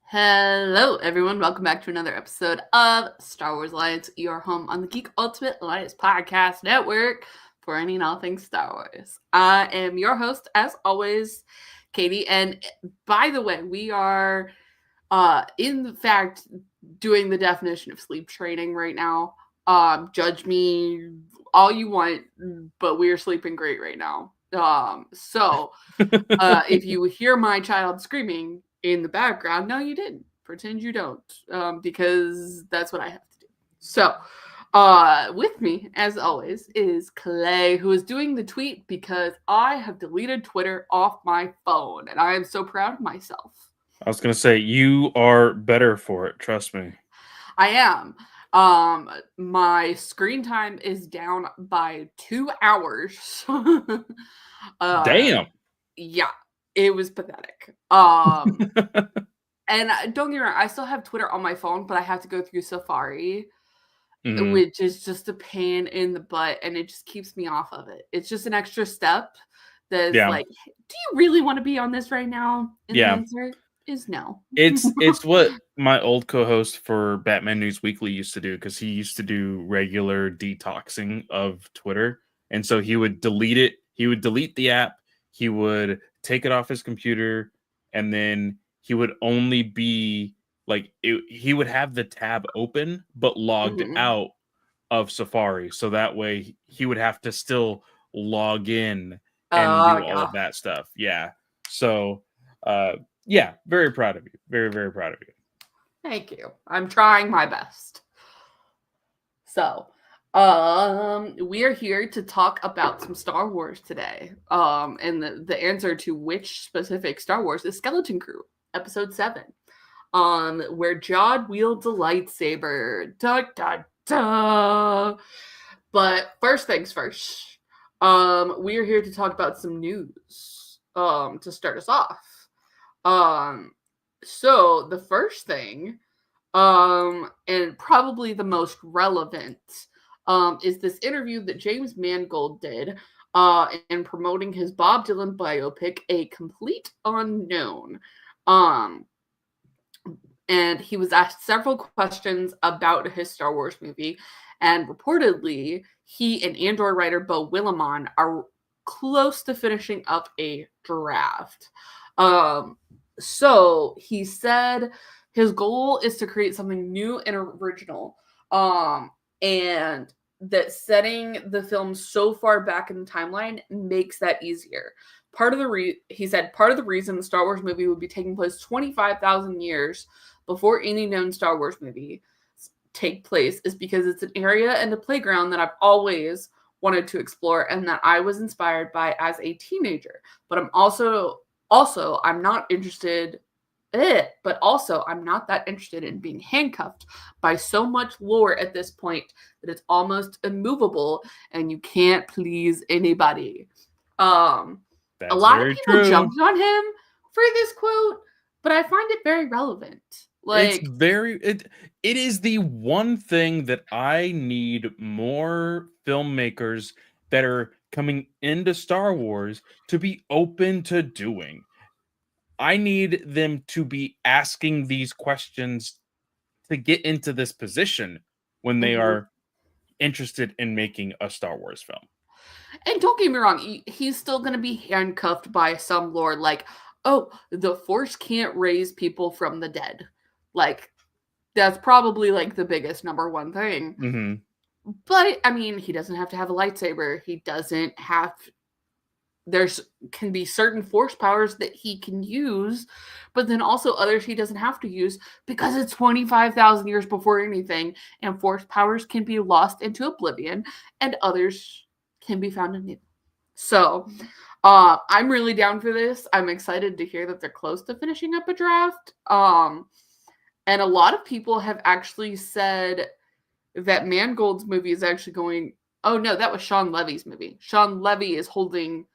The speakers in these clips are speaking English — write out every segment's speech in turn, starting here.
Hello, everyone. Welcome back to another episode of Star Wars Alliance, your home on the Geek Ultimate Alliance Podcast Network for any and all things Star Wars. I am your host, as always, Katie. And by the way, we are, in fact, doing the definition of sleep training right now. Judge me all you want, but we are sleeping great right now. If you hear my child screaming in the background, no, you didn't. Pretend you don't, because that's what I have to do. So, with me, as always, is Clay, who is doing the tweet because I have deleted Twitter off my phone, and I am so proud of myself. I was going to say, you are better for it. Trust me. I am. My screen time is down by 2 hours. Damn. Yeah, it was pathetic. And don't get me wrong, I still have Twitter on my phone, but I have to go through Safari, which is just a pain in the butt, and it just keeps me off of it. It's just an extra step that's like, do you really want to be on this right now? And the answer is no. It's what my old co-host for Batman News Weekly used to do, because he used to do regular detoxing of Twitter. And so he would delete it. He would delete the app. He would take it off his computer, and then he would only be like, he would have the tab open, but logged out of Safari. So that way he would have to still log in and do all of that stuff. Yeah. So, yeah, very proud of you. Very, very proud of you. Thank you. I'm trying my best. So, we are here to talk about some Star Wars today. And the answer to which specific Star Wars is Skeleton Crew, Episode 7. Where Jod wields a lightsaber. Da da da. But first things first. We are here to talk about some news. To start us off. So the first thing, and probably the most relevant, is this interview that James Mangold did, in promoting his Bob Dylan biopic, A Complete Unknown. And he was asked several questions about his Star Wars movie, and reportedly, he and Andor writer Beau Willimon are close to finishing up a draft. So he said his goal is to create something new and original, and that setting the film so far back in the timeline makes that easier. He said part of the reason the Star Wars movie would be taking place 25,000 years before any known Star Wars movie take place is because it's an area and a playground that I've always wanted to explore and that I was inspired by as a teenager. But I'm also I'm not interested I'm not that interested in being handcuffed by so much lore at this point that it's almost immovable and you can't please anybody. A lot of people jumped on him for this quote, but I find it very relevant. It is the one thing that I need more filmmakers that are coming into Star Wars to be open to doing. I need them to be asking these questions to get into this position when they are interested in making a Star Wars film. And don't get me wrong, he's still going to be handcuffed by some lore like, oh, the Force can't raise people from the dead. Like, that's probably like the biggest number one thing. Mm-hmm. But I mean, he doesn't have to have a lightsaber. He doesn't have. Can be certain Force powers that he can use, but then also others he doesn't have to use because it's 25,000 years before anything, and Force powers can be lost into oblivion, and others can be found anew. So, I'm really down for this. I'm excited to hear that they're close to finishing up a draft. And a lot of people have actually said that Mangold's movie is actually going. Oh no, that was Sean Levy's movie. Sean Levy is holding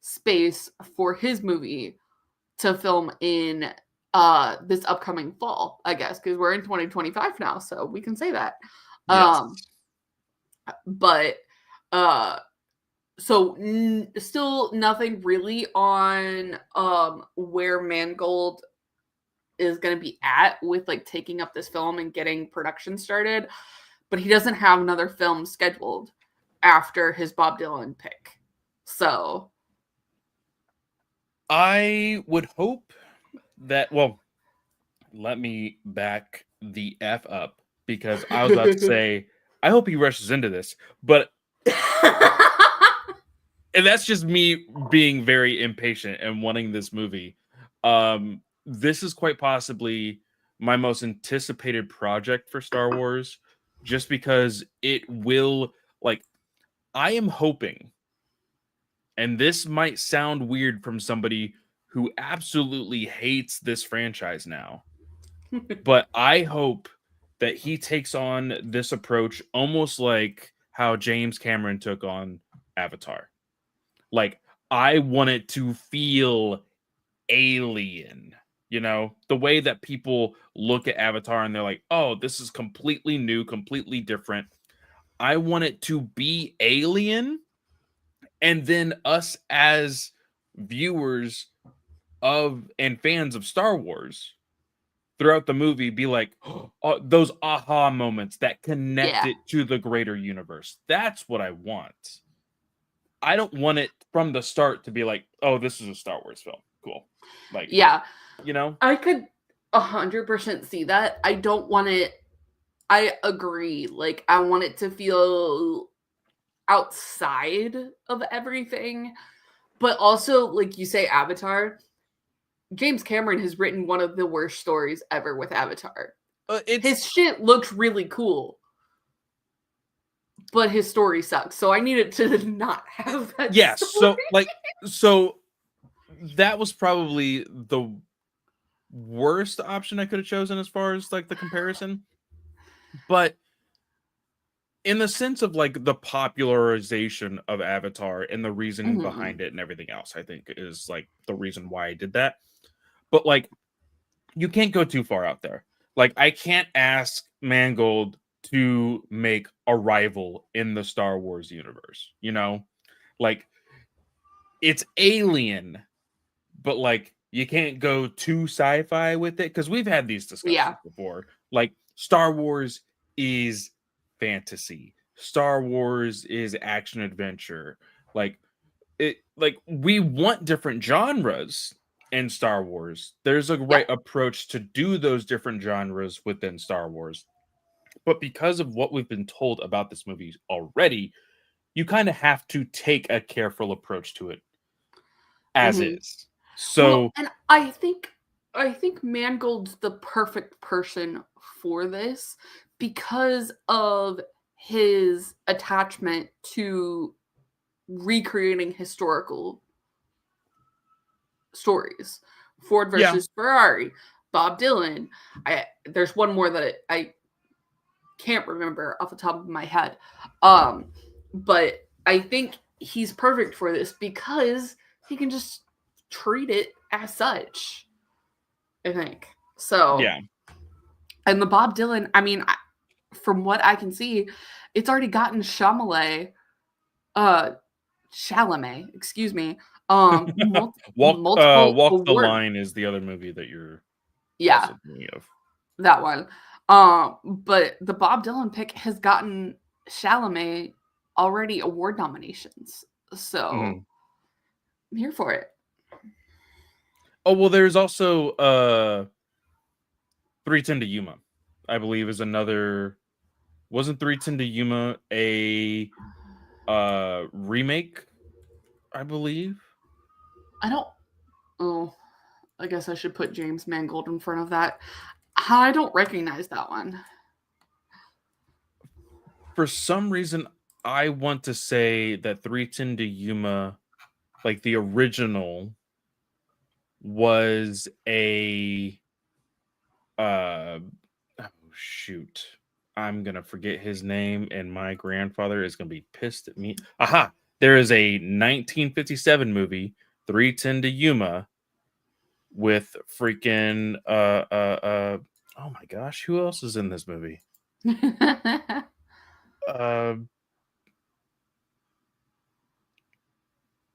space for his movie to film in this upcoming fall, I guess, because we're in 2025 now, so we can say that. Yes. But still nothing really on where Mangold is going to be at with like taking up this film and getting production started, but he doesn't have another film scheduled after his Bob Dylan pick. So I would hope that, well, let me back the F up, because I was about to say, I hope he rushes into this, but and that's just me being very impatient and wanting this movie. This is quite possibly my most anticipated project for Star Wars, just because it will, like, I am hoping, and this might sound weird from somebody who absolutely hates this franchise now, but I hope that he takes on this approach almost like how James Cameron took on Avatar. Like, I want it to feel alien, the way that people look at Avatar and they're like, oh, this is completely new, completely different. I want it to be alien, and then us as viewers of and fans of Star Wars throughout the movie be like, oh, those aha moments that connect yeah. it to the greater universe. That's what I want. I don't want it from the start to be like, oh, this is a Star Wars film. Cool. Like, Yeah. you know? I could 100% see that. I don't want it. I agree. Like, I want it to feel outside of everything. But also, like you say, Avatar, James Cameron has written one of the worst stories ever with Avatar. His shit looks really cool, but his story sucks. So I need it to not have that. Yeah, story. so that was probably the worst option I could have chosen as far as like the comparison. But in the sense of like the popularization of Avatar and the reasoning behind it and everything else, I think is like the reason why I did that. But like, you can't go too far out there. Like, I can't ask Mangold to make a rival in the Star Wars universe, Like, it's alien, but like, you can't go too sci-fi with it, because we've had these discussions before. Like, Star Wars is fantasy. Star Wars is action adventure. Like we want different genres in Star Wars. There's a right approach to do those different genres within Star Wars. But because of what we've been told about this movie already, you kind of have to take a careful approach to it as is. So, and I think Mangold's the perfect person for this because of his attachment to recreating historical stories. Ford versus Ferrari, Bob Dylan. There's one more that I can't remember off the top of my head. But I think he's perfect for this because he can just treat it as such. I think so. Yeah. And the Bob Dylan, I mean, from what I can see, it's already gotten Chalamet, excuse me. Walk multiple the Line is the other movie that you're also thinking of. That one. But the Bob Dylan pick has gotten Chalamet already award nominations. So I'm here for it. Oh, well, there's also 3:10 to Yuma, I believe, is another. Wasn't 3:10 to Yuma a remake, I believe? I guess I should put James Mangold in front of that. I don't recognize that one. For some reason, I want to say that 3:10 to Yuma, like the original, was a oh shoot. I'm gonna forget his name, and my grandfather is gonna be pissed at me. Aha! There is a 1957 movie, 3:10 to Yuma, with freaking oh my gosh, who else is in this movie?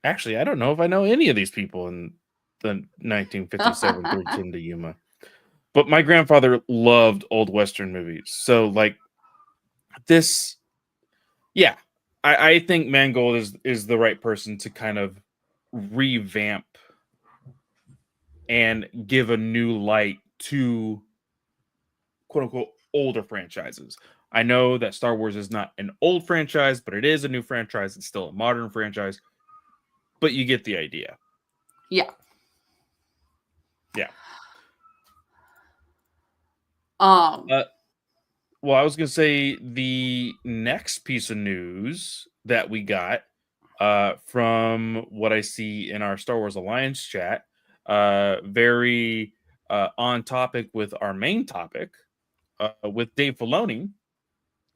Actually, I don't know if I know any of these people in the 1957 3:10 to Yuma. But my grandfather loved old Western movies. So like this, yeah, I think Mangold is the right person to kind of revamp and give a new light to quote unquote older franchises. I know that Star Wars is not an old franchise, but it is a new franchise. It's still a modern franchise. But you get the idea. Yeah. Yeah. Um. Well, I was gonna say the next piece of news that we got from what I see in our Star Wars Alliance chat, very on topic with our main topic, with Dave Filoni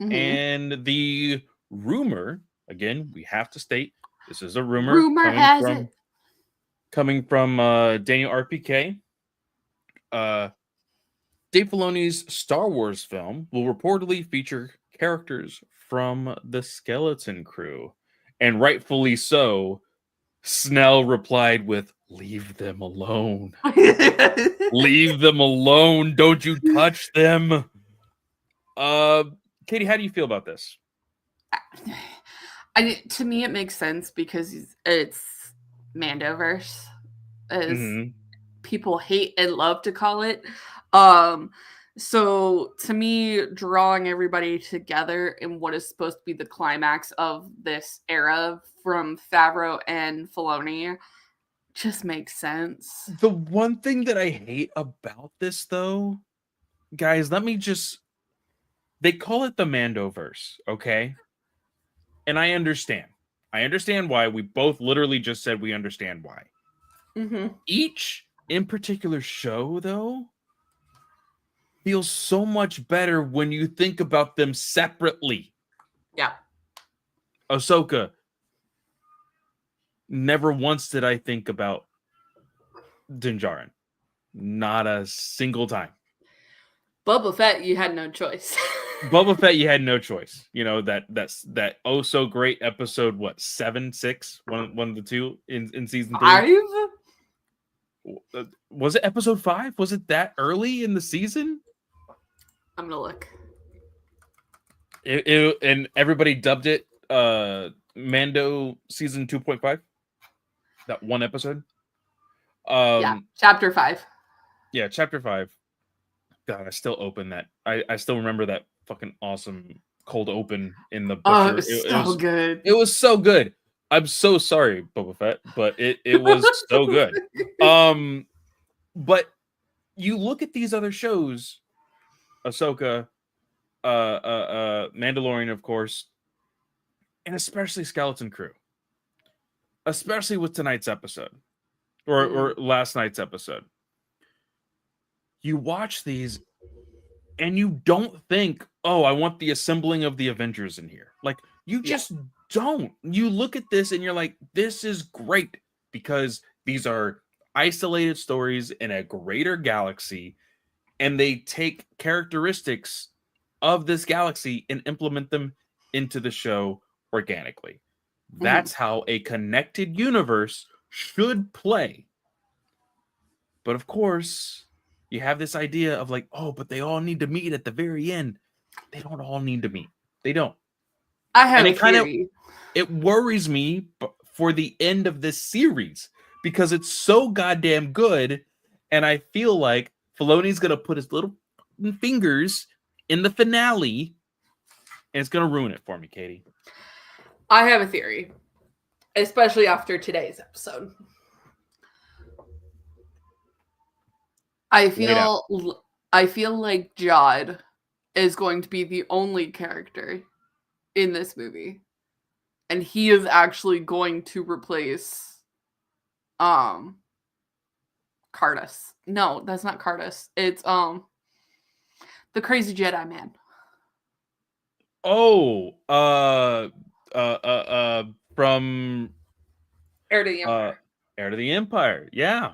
Mhm. and the rumor. Again, we have to state this is a rumor Rumor has it. coming from Daniel RPK. Dave Filoni's Star Wars film will reportedly feature characters from the Skeleton Crew, and rightfully so. Snell replied with, "Leave them alone. Leave them alone. Don't you touch them." Uh, Katie, how do you feel about this? To me, it makes sense because it's Mandoverse, as Mm-hmm. people hate and love to call it. Um, so to me, drawing everybody together in what is supposed to be the climax of this era from Favreau and Filoni just makes sense. The one thing that I hate about this, though, guys, let me just. They call it the Mandoverse, okay? And I understand. I understand why. We both literally just said we understand why. Mm-hmm. Each in particular show, though, feels so much better when you think about them separately. Yeah. Ahsoka, never once did I think about Din Djarin. Not a single time. Boba Fett, you had no choice. Boba Fett, you had no choice. You know that oh so great episode. What 7, 6, one of the two in season 3. 5? Was it episode 5? Was it that early in the season? I'm gonna look. And everybody dubbed it Mando season 2.5. That one episode. Yeah, chapter 5. Yeah, chapter 5. God, I still open that. I still remember that fucking awesome cold open in the Oh, it butcher. was so good. It was so good. I'm so sorry, Boba Fett, but it was so good. But you look at these other shows, Ahsoka, Mandalorian, of course, and especially Skeleton Crew, especially with tonight's episode or last night's episode. You watch these and you don't think, oh, I want the assembling of the Avengers in here. Like, you just don't. You look at this and you're like, this is great because these are isolated stories in a greater galaxy, and they take characteristics of this galaxy and implement them into the show organically. That's how a connected universe should play. But of course, you have this idea of like, oh, but they all need to meet at the very end. They don't all need to meet. They don't. I have And a theory. it worries me for the end of this series because it's so goddamn good. And I feel like Filoni's going to put his little fingers in the finale and it's going to ruin it for me, Katie. I have a theory, especially after today's episode. I feel like Jod is going to be the only character in this movie, and he is actually going to replace Cardus. No, that's not Cardus. It's the crazy Jedi man. Oh, from Heir to the Empire. Heir to the Empire. Yeah.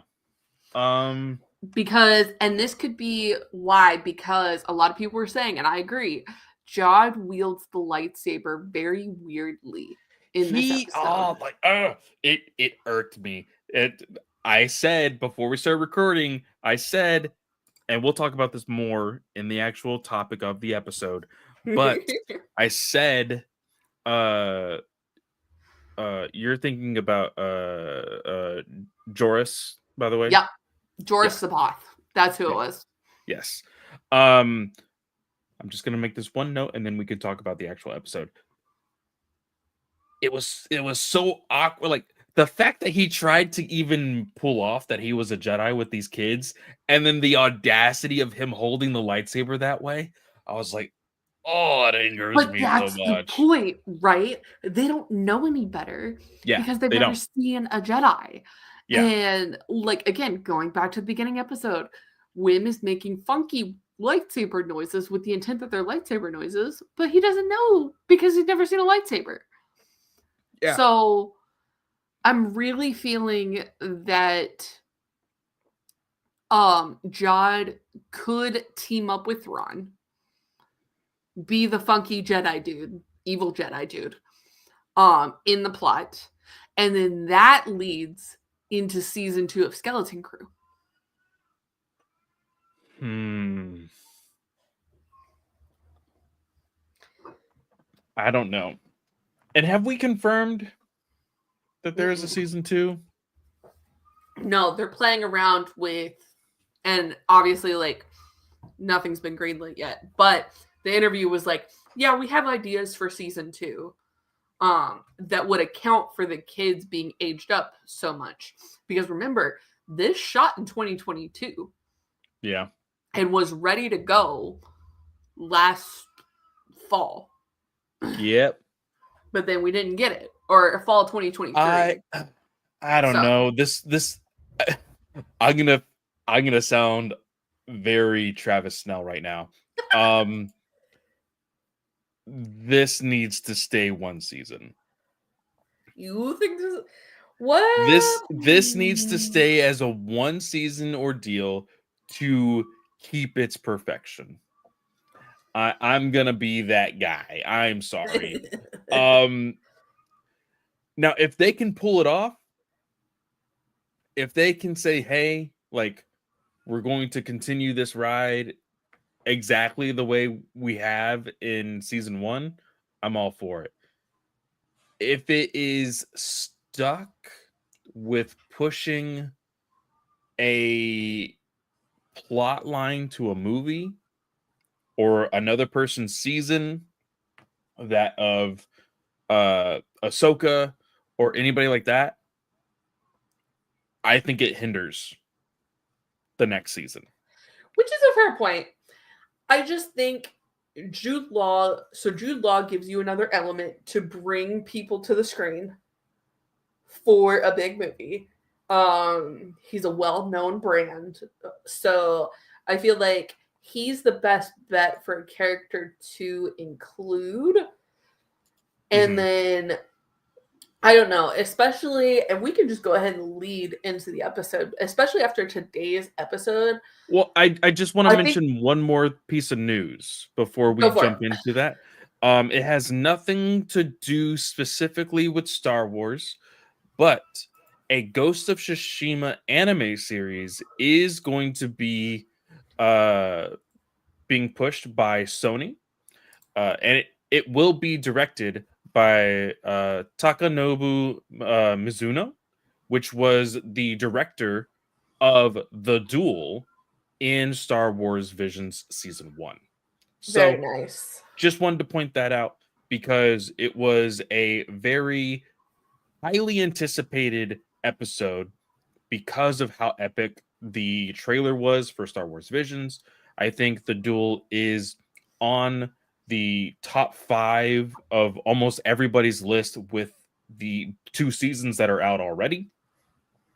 Because, and this could be why, because a lot of people were saying, and I agree, Jod wields the lightsaber very weirdly in this episode. It irked me. I said before we started recording, I said and we'll talk about this more in the actual topic of the episode, but I said, you're thinking about Joris, by the way. Yep. Joris Yeah. Sabath. That's who it Yeah. was. Yes. I'm just gonna make this one note, and then we could talk about the actual episode. It was so awkward. Like the fact that he tried to even pull off that he was a Jedi with these kids, and then the audacity of him holding the lightsaber that way. I was like, oh, it angers But me so that's the much. point, right? They don't know any better Yeah, because they've they never don't. seen a Jedi. Yeah, And like again, going back to the beginning episode, Wim is making funky lightsaber noises with the intent that they're lightsaber noises, but he doesn't know because he's never seen a lightsaber. yeah. So I'm really feeling that Jod could team up with Thrawn, be the funky Jedi dude, evil Jedi dude, in the plot. And then that leads into season 2 of Skeleton Crew. I don't know. And have we confirmed that there is a season 2? No, they're playing around with, and obviously, like, nothing's been greenlit yet. But the interview was like, yeah, we have ideas for season 2 that would account for the kids being aged up so much. Because remember, this shot in 2022. Yeah. And was ready to go last fall. Yep. But then we didn't get it. Or fall 2023. I don't know. This I'm gonna sound very Travis Snell right now. This needs to stay one season. You think this? What? This needs to stay as a one season ordeal to keep its perfection. I'm gonna be that guy. I'm sorry. Now if they can pull it off, if they can say, hey, like, we're going to continue this ride exactly the way we have in season 1, I'm all for it. If it is stuck with pushing a plot line to a movie or another person's season, that of Ahsoka or anybody like that, I think it hinders the next season. Which is a fair point. I just think Jude Law gives you another element to bring people to the screen for a big movie. He's a well-known brand. So I feel like he's the best bet for a character to include. And then I don't know, especially, and we can just go ahead and lead into the episode, especially after today's episode. Well, I just want to mention one more piece of news before we jump into that. It has nothing to do specifically with Star Wars, but a Ghost of Tsushima anime series is going to be being pushed by Sony, and it will be directed by Takanobu Mizuno, which was the director of The Duel in Star Wars Visions Season 1. So, very nice. Just wanted to point that out because it was a very highly anticipated episode because of how epic the trailer was for Star Wars Visions. I think The Duel is on the top 5 of almost everybody's list with the 2 seasons that are out already.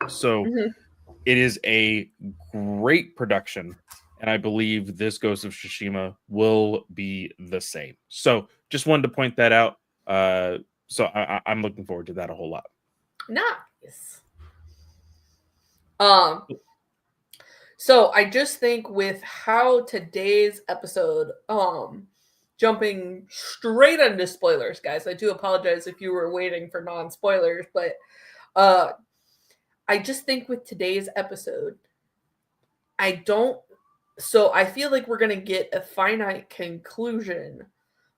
So it is a great production, and I believe this Ghost of Tsushima will be the same. So just wanted to point that out. So I'm looking forward to that a whole lot. Nice. So I just think with how today's episode, jumping straight into spoilers, guys. I do apologize if you were waiting for non-spoilers, but I just think with today's episode, I don't So I feel like we're going to get a finite conclusion,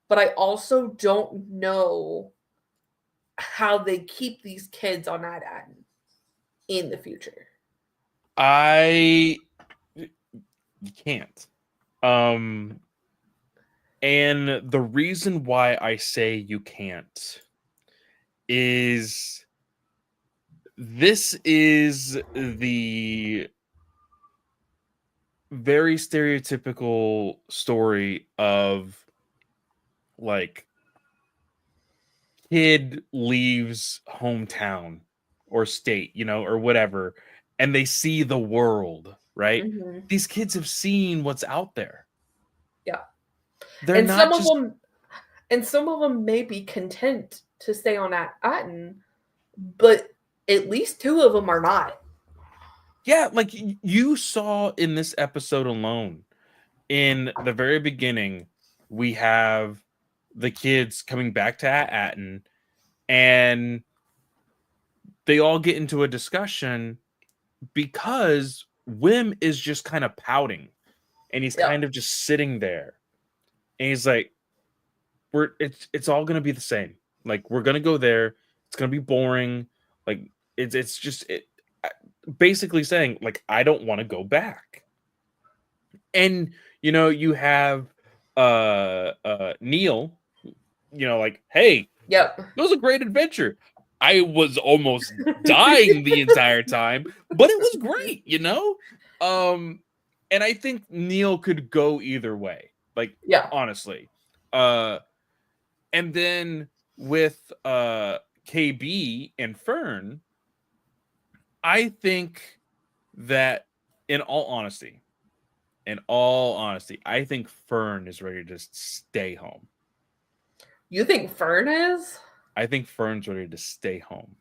but I also don't know how they keep these kids on that end in the future. I You can't. Um and the reason why I say you can't is this is the very stereotypical story of like kid leaves hometown or state, or whatever, and they see the world, right? Mm-hmm. These kids have seen what's out there. Yeah. They're And not some of just them and some of them may be content to stay on Atten, but at least two of them are not. yeah, like you saw in this episode alone. In the very beginning, we have the kids coming back to Atten, and they all get into a discussion because Wim is just kind of pouting, and he's Yeah. kind of just sitting there, and he's like, it's all gonna be the same. Like, we're gonna go there, it's gonna be boring. Like, it's just basically saying, like, I don't want to go back. And you have Neil, like, hey, Yep. it was a great adventure. I was almost dying the entire time, but it was great. And I think Neil could go either way, like, Yeah. honestly. And then with KB and Fern, I think that in all honesty, I think Fern is ready to stay home. You think Fern is? I think Fern's ready to stay home.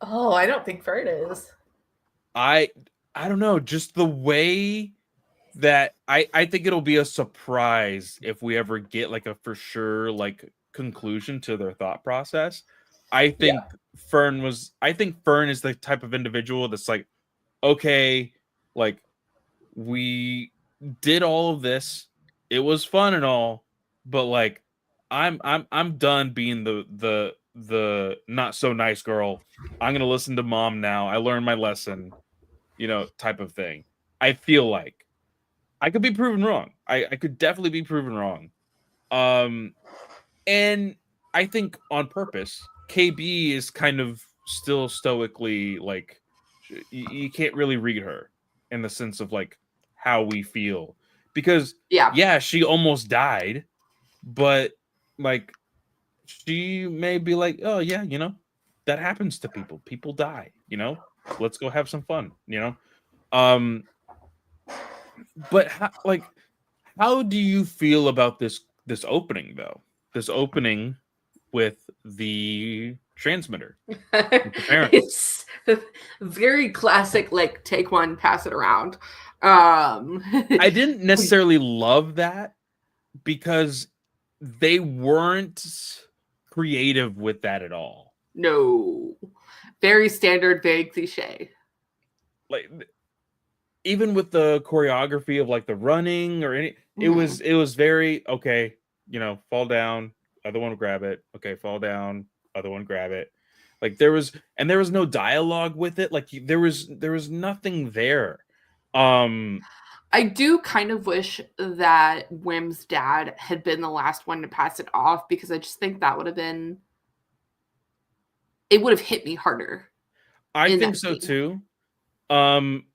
Oh, I don't think Fern is. I don't know, just the way that I think it'll be a surprise if we ever get like a for sure like conclusion to their thought process. Yeah. I think Fern is the type of individual that's like, okay, like, we did all of this. It was fun and all, but like, I'm done being the not so nice girl. I'm gonna listen to mom now. I learned my lesson, type of thing. I feel like I could be proven wrong. I could definitely be proven wrong. Um, and I think on purpose, KB is kind of still stoically like, you can't really read her in the sense of like how we feel, because Yeah. yeah, she almost died, but like, she may be like, oh yeah, that happens to people. People die. Let's go have some fun. Um, but how do you feel about this opening though? This opening with the transmitter with the parents. It's very classic, like take one, pass it around. I didn't necessarily love that because they weren't creative with that at all. No. Very standard, very cliche. Like, even with the choreography of like the running or any, Mhm. it was very okay. Fall down, other one grab it. Okay, fall down, other one grab it. Like, there was no dialogue with it. Like, there was nothing there. I do kind of wish that Wim's dad had been the last one to pass it off, because I just think that would have been, it would have hit me harder I in think that so scene. too.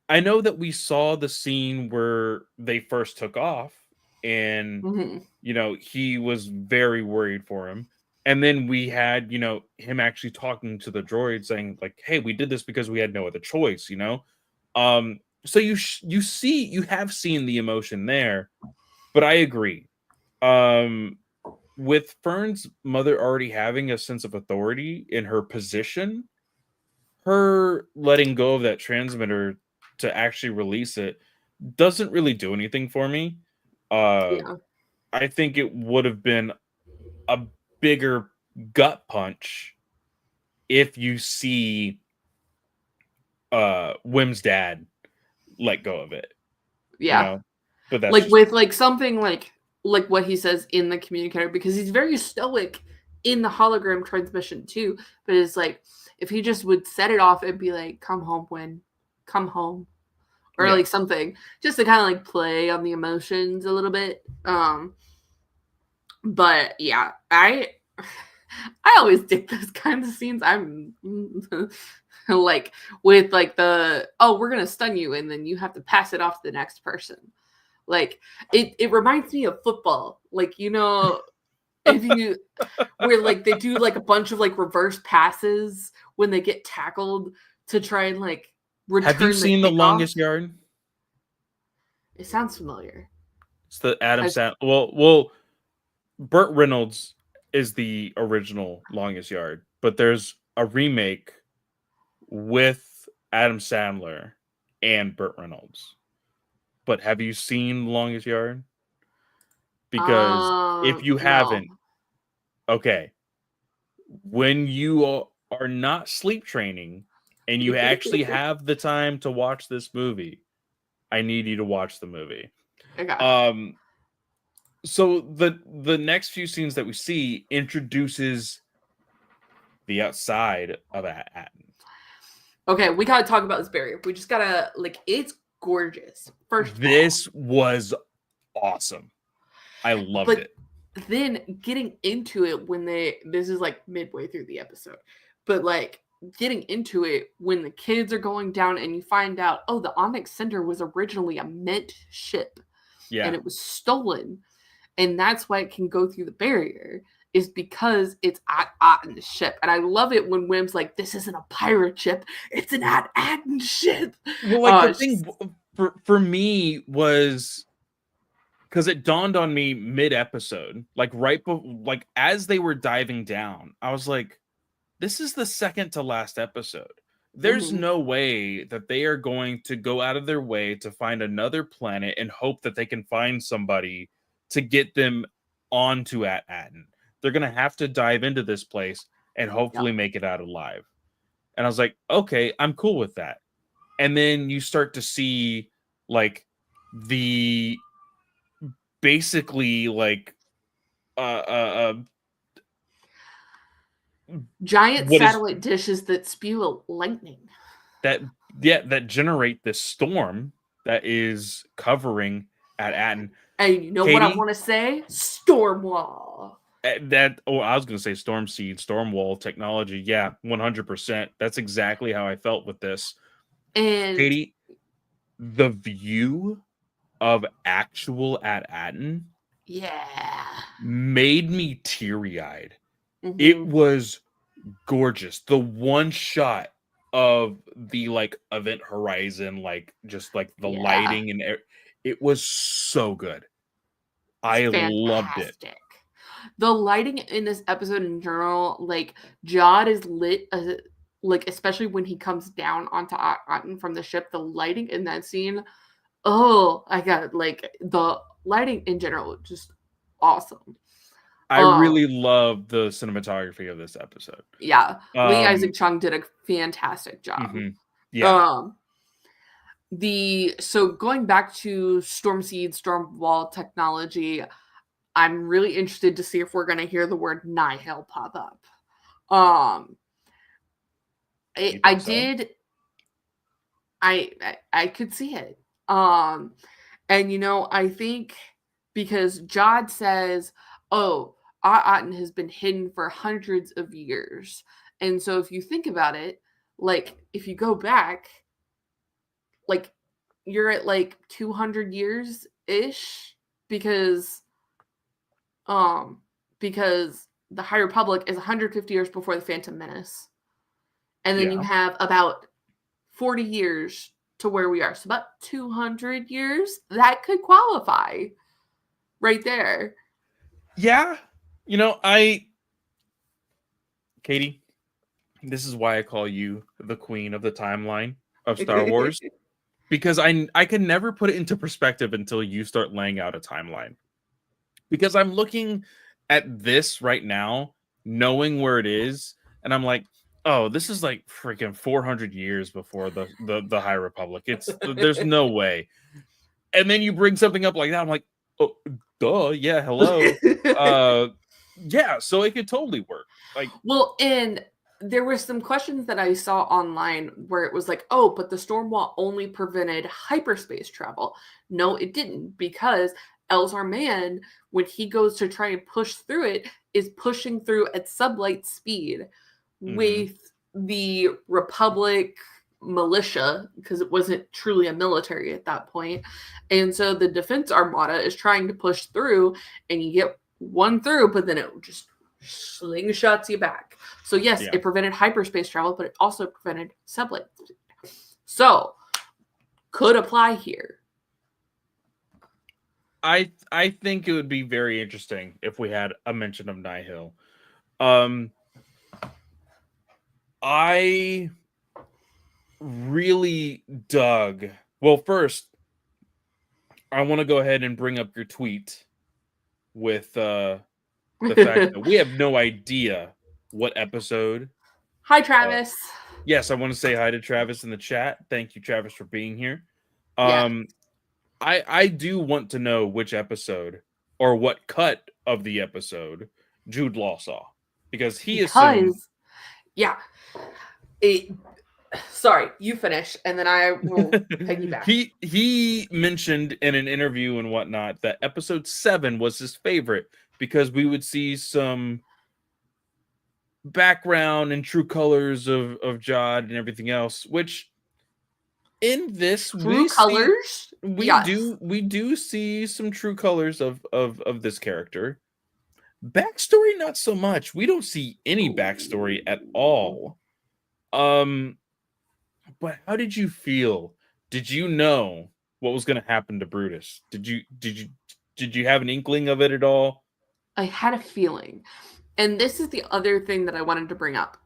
I know that we saw the scene where they first took off, and Mhm. he was very worried for him. And then we had, him actually talking to the droid saying like, "Hey, we did this because we had no other choice." So you have seen the emotion there, but I agree. Um, with Fern's mother already having a sense of authority in her position, her letting go of that transmitter to actually release it doesn't really do anything for me. Uh, Yeah. I think it would have been a bigger gut punch if you see Wim's dad let go of it, you Yeah. know? But that's like just with like something like what he says in the communicator, because he's very stoic in the hologram transmission too. But it's like if he just would set it off and be like, "Come home, Win, come home," or yeah. like something, just to kind of like play on the emotions a little bit. But yeah, I always dig those kinds of scenes. I'm like with like the, oh, we're gonna stun you and then you have to pass it off to the next person. Like it reminds me of football. Like, you know, if you where like they do like a bunch of like reverse passes when they get tackled to try and like Have you return the seen The kickoff. Longest Yard? It sounds familiar. It's the Adam I've, Sandler. Well, Burt Reynolds is the original Longest Yard, but there's a remake with Adam Sandler and Burt Reynolds. But have you seen Longest Yard? Because if you no. haven't, okay, when you are not sleep training and you actually have the time to watch this movie, I need you to watch the movie. Okay. So the next few scenes that we see introduces the outside of Atten. Okay, we gotta talk about this barrier. We just gotta like, it's gorgeous. First of all, This was awesome. I loved but it. then getting into it when this is like midway through the episode, but like getting into it when the kids are going down and you find out, oh, the Onyx Center was originally a mint ship Yeah. and it was stolen, and that's why it can go through the barrier, is because it's at the ship. And I love it when Wim's like, this isn't a pirate ship, it's an Atten ship. Well, like the thing for me was, because it dawned on me mid-episode, like like as they were diving down, I was like, this is the second to last episode. There's no way that they are going to go out of their way to find another planet and hope that they can find somebody to get them onto Atten. They're going to have to dive into this place and hopefully make it out alive. And I was like, okay, I'm cool with that. And then you start to see like the basically like giant what is satellite dishes that spew lightning. that generate this storm that is covering Atten. And you know what I Katie, want to say? Storm wall. I was going to say storm seed, storm wall technology. Yeah, 100%. That's exactly how I felt with this. And Katie, the view of actual Atten, yeah, made me teary-eyed. It was gorgeous. The one shot of the like event horizon, like just like the lighting and it was so good. I loved it. The lighting in this episode in general, like Jod is lit, like especially when he comes down onto Atten from the ship. The lighting in that scene, oh, I got like the lighting in general, just awesome. I really love the cinematography of this episode. Yeah, Lee Isaac Chung did a fantastic job. Yeah. So going back to Storm Seed, Storm Wall technology, I'm really interested to see if we're going to hear the word Nihil pop up. I could see it. And you know, I think because Jod says, oh, Aten has been hidden for hundreds of years. And so if you think about it, like if you go back, like you're at like 200 years ish, because the High Republic is 150 years before the Phantom Menace. And then you have about 40 years to where we are. So about 200 years, that could qualify right there. Yeah. You know, Katie, this is why I call you the queen of the timeline of Star Wars. Because I can never put it into perspective until you start laying out a timeline. Because I'm looking at this right now, knowing where it is, and I'm like, oh, this is like freaking 400 years before the High Republic. There's no way. And then you bring something up like that, I'm like, oh, duh, yeah, hello. Yeah, so it could totally work. Like, Well, and there were some questions that I saw online where it was like, oh, but the storm wall only prevented hyperspace travel. No, it didn't, because Elzar Mann, when he goes to try and push through it, is pushing through at sublight speed mhm, with the Republic militia, because it wasn't truly a military at that point. And so the Defense Armada is trying to push through, and you get one through, but then it just slingshots you back. So yes, yeah. it prevented hyperspace travel, but it also prevented sublight speed. So could apply here. I think it would be very interesting if we had a mention of Nihil. Um, I really dug. Well, first, I want to go ahead and bring up your tweet with the fact that we have no idea what episode. Hi, Uh, Travis. yes, I want to say hi to Travis in the chat. Thank you, Travis, for being here. Yeah, Um, I do want to know which episode or what cut of the episode Jude Law saw, because he assumed because yeah, it. Sorry, you finish, and then I will piggyback. he mentioned in an interview and whatnot that episode 7 was his favorite because we would see some background and true colors of Jod and everything else, which in this True colors. Yes. we do see some true colors of this character. Backstory, not so much. We don't see any backstory at all. Um, but how did you feel? Did you know what was going to happen to Brutus? Did you have an inkling of it at all? I had a feeling. And this is the other thing that I wanted to bring up.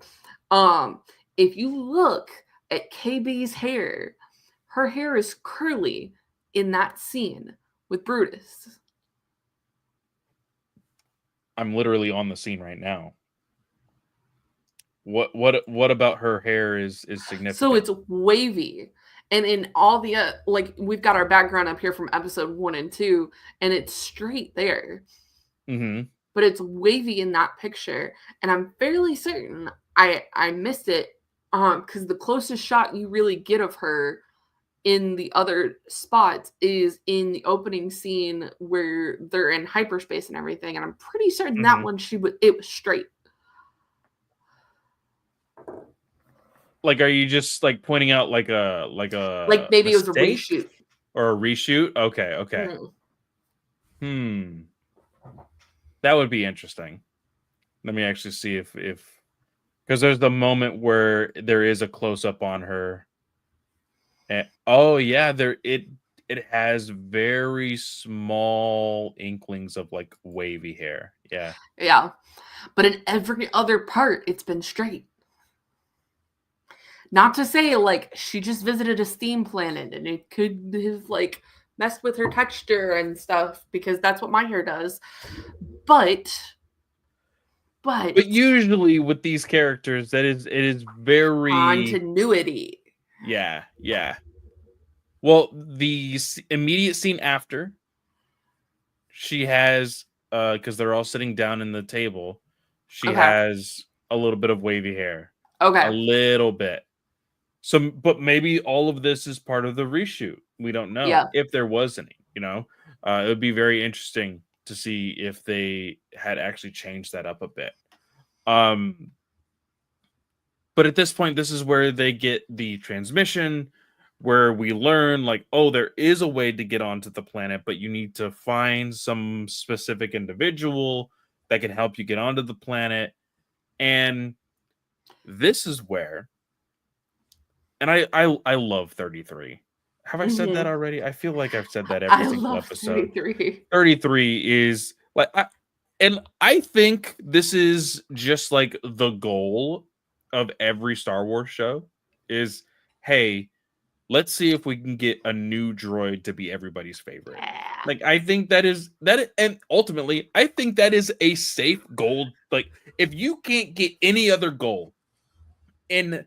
If you look at KB's hair, her hair is curly in that scene with Brutus. I'm literally on the scene right now. What about her hair is So significant? it's wavy. And in all the like we've got our background up here from episode 1 and 2, and it's straight there. Mm-hmm. But it's wavy in that picture, and I'm fairly certain I missed it because the closest shot you really get of her in the other spots is in the opening scene where they're in hyperspace and everything, and I'm pretty certain that Mm-hmm. one it was straight. Like, are you just like pointing out like Like a maybe it was a mistake reshoot. or a reshoot? Okay, okay. Mm. Hmm. That would be interesting. Let me actually see if because there's the moment where there is a close up on her. And, oh yeah, it has very small inklings of like wavy hair. Yeah. Yeah. But in every other part, it's been straight. Not to say like she just visited a steam planet and it could have like messed with her texture and stuff, because that's what my hair does. But But usually with these characters, it is very continuity. yeah, yeah. Well, the immediate scene after, she has because they're all sitting down in the table, she Okay. has a little bit of wavy hair. A Okay. little bit. So, but maybe all of this is part of the reshoot. We don't know Yeah. if there was any, you know. It would be very interesting to see if they had actually changed that up a bit. But at this point, this is where they get the transmission, where we learn, like, oh, there is a way to get onto the planet, but you need to find some specific individual that can help you get onto the planet. And this is where, and I love 33. Have I said that Mm-hmm. already? I feel like I've said that every I single love episode. 33. 33 is like, and I think this is just like the goal of every Star Wars show is, hey, let's see if we can get a new droid to be everybody's favorite. Yeah. Like, I think and ultimately, I think that is a safe goal. Like, if you can't get any other goal in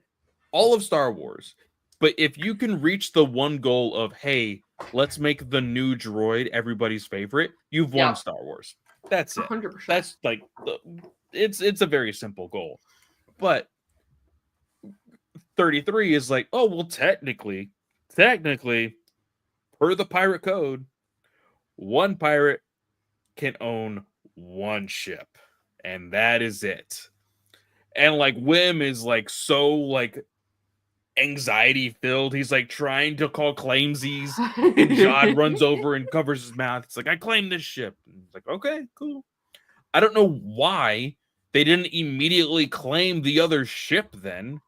all of Star Wars, but if you can reach the one goal of, hey, let's make the new droid everybody's favorite. You've won Yeah, Star Wars. That's it. 100%. That's like it's a very simple goal. But 33 is like, oh well, technically, per the pirate code, one pirate can own one ship, and that is it. And like Wim is like so like anxiety filled. He's like trying to call claimsies, and Jod runs over and covers his mouth. It's like, I claim this ship. And it's like, okay, cool. I don't know why they didn't immediately claim the other ship then.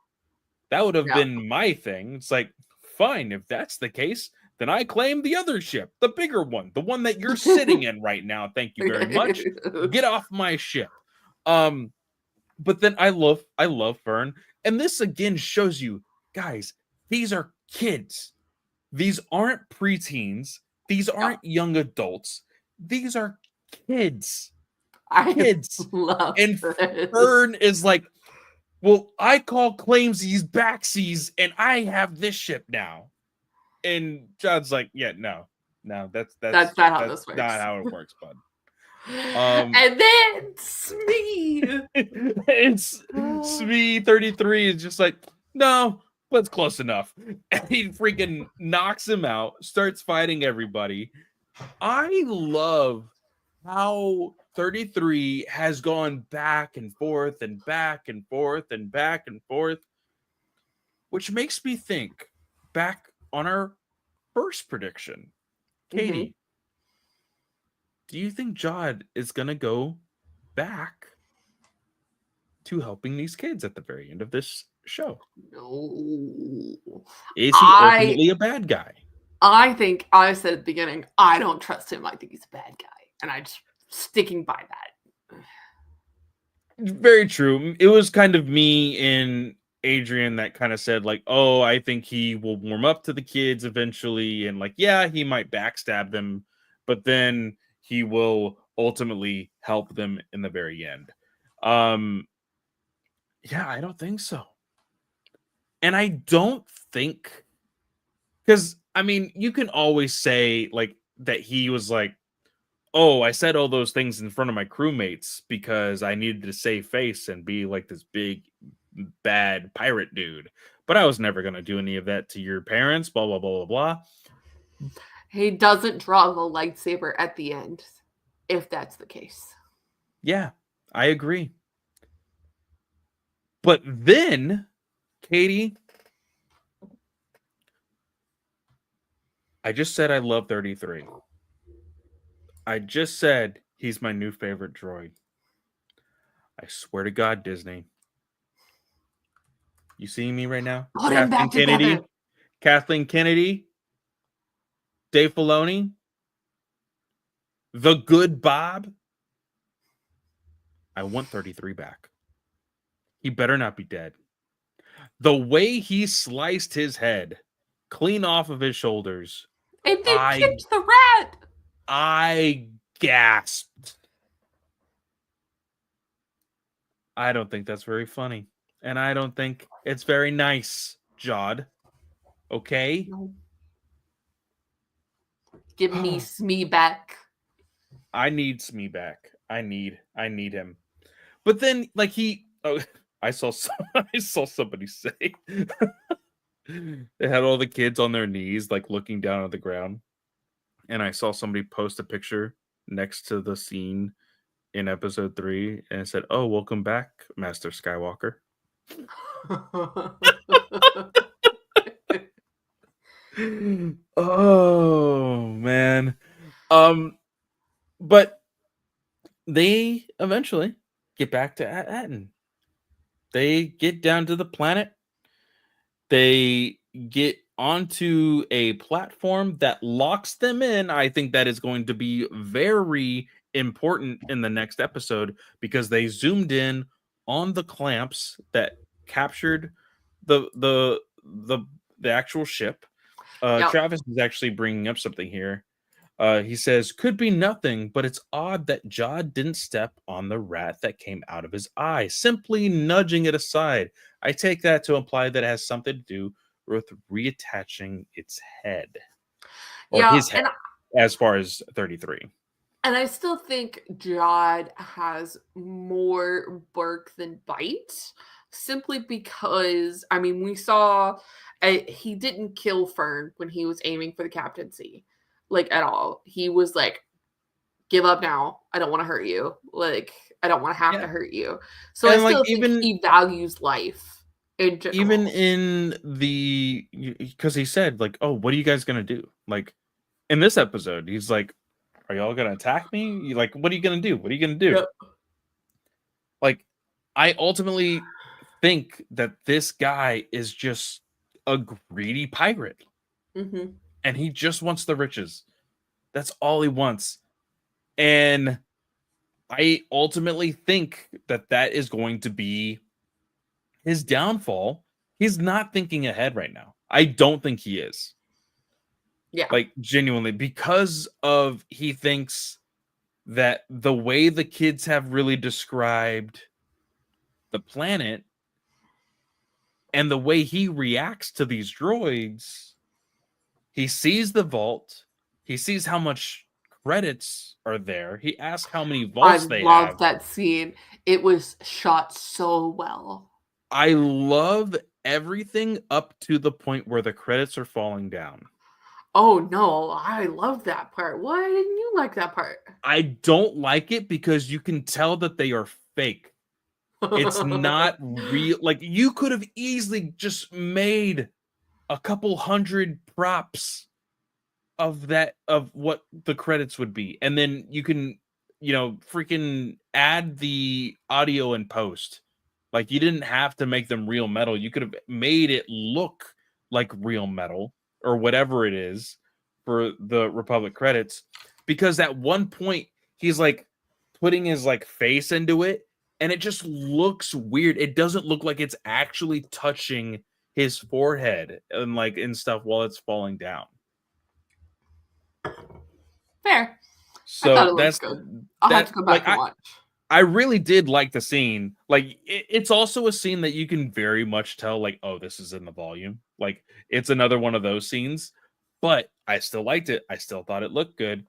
That would have Yeah. been my thing. It's like, fine, if that's the case, then I claim the other ship, the bigger one, the one that you're sitting in right now. Thank you very much. Get off my ship. But then I love Fern. And this again shows you, guys, these are kids. These aren't preteens. These aren't young adults. These are kids. Kids. Love And this. Fern is like, well, I call claimsies backsies, and I have this ship now. And John's like, yeah, no, that's not how this works. not how it works, bud. And then Smee. It's Smee 33 is just like, no, that's close enough. And he freaking knocks him out, starts fighting everybody. I love how 33 has gone back and forth and back and forth and back and forth, which makes me think back on our first prediction. Katie, do you think Jod is going to go back to helping these kids at the very end of this show? No. Is he ultimately a bad guy? I think I said at the beginning, I don't trust him. I think he's a bad guy. And I'm just sticking by that. Very true. It was kind of me and Adrian that kind of said, like, oh, I think he will warm up to the kids eventually. And, like, yeah, he might backstab them, but then he will ultimately help them in the very end. Yeah, I don't think so. And I don't think, because, I mean, you can always say, like, that he was like, oh, I said all those things in front of my crewmates because I needed to save face and be like this big, bad pirate dude. But I was never going to do any of that to your parents, blah, blah, blah, blah, blah. He doesn't draw the lightsaber at the end, if that's the case. Yeah, I agree. But then, Katie, I just said I love 33. I just said he's my new favorite droid. I swear to God, Disney. You seeing me right now? Put him back together. Kathleen Kennedy, Dave Filoni, the good Bob. I want 33 back. He better not be dead. The way he sliced his head clean off of his shoulders. And then kicked the rat. I gasped. I don't think that's very funny. And I don't think it's very nice, Jod. Okay? No. Give me Smee back. I need Smee back. I need him. But then, like, I saw somebody say they had all the kids on their knees, like looking down at the ground. And I saw somebody post a picture next to the scene in episode 3, and it said, "Oh, welcome back, Master Skywalker." Oh man. But they eventually get back to Atten. They get down to the planet. They get onto a platform that locks them in. I think that is going to be very important in the next episode because they zoomed in on the clamps that captured the actual ship. Yep. Travis is actually bringing up something here. He says, could be nothing, but it's odd that Jod didn't step on the rat that came out of his eye, simply nudging it aside. I take that to imply that it has something to do with reattaching its head. or Yeah, his head as far as 33. and I still think Jod has more bark than bite, simply because I mean we saw he didn't kill Fern when he was aiming for the captaincy, like at all. He was like, "Give up now. I don't want to hurt you. Like I don't want to have Yeah. to hurt you." So I And like still think he values life in even general. in the, because he said like, "Oh, what are you guys gonna do?" Like in this episode, he's like, "Are y'all gonna attack me? Like, what are you gonna do? What are you gonna do?" Yep. Like, I ultimately think that this guy is just a greedy pirate, Hmm. and he just wants the riches. That's all he wants. And I ultimately think that that is going to be his downfall. He's not thinking ahead right now. I don't think he is. Yeah. Like genuinely, because of he thinks that the way the kids have really described the planet and the way he reacts to these droids, he sees the vault, he sees how much credits are there. He asks how many I vaults they love have. that scene. It was shot so well. I love everything up to the point where the credits are falling down. Oh no, I love that part. Why didn't you like that part? I don't like it because you can tell that they are fake. It's not real. Like you could have easily just made a couple hundred props of that, of what the credits would be, and then you can, freaking add the audio in post. Like you didn't have to make them real metal. You could have made it look like real metal or whatever it is for the Republic credits, because at one point he's like putting his like face into it and it just looks weird. It doesn't look like it's actually touching his forehead and like and stuff while it's falling down. Fair. I thought So it looked that's good. I'll have to that go like back and watch. I really did like the scene. Like it's also a scene that you can very much tell like, oh, this is in the volume. Like it's another one of those scenes, but I still liked it. I still thought it looked good.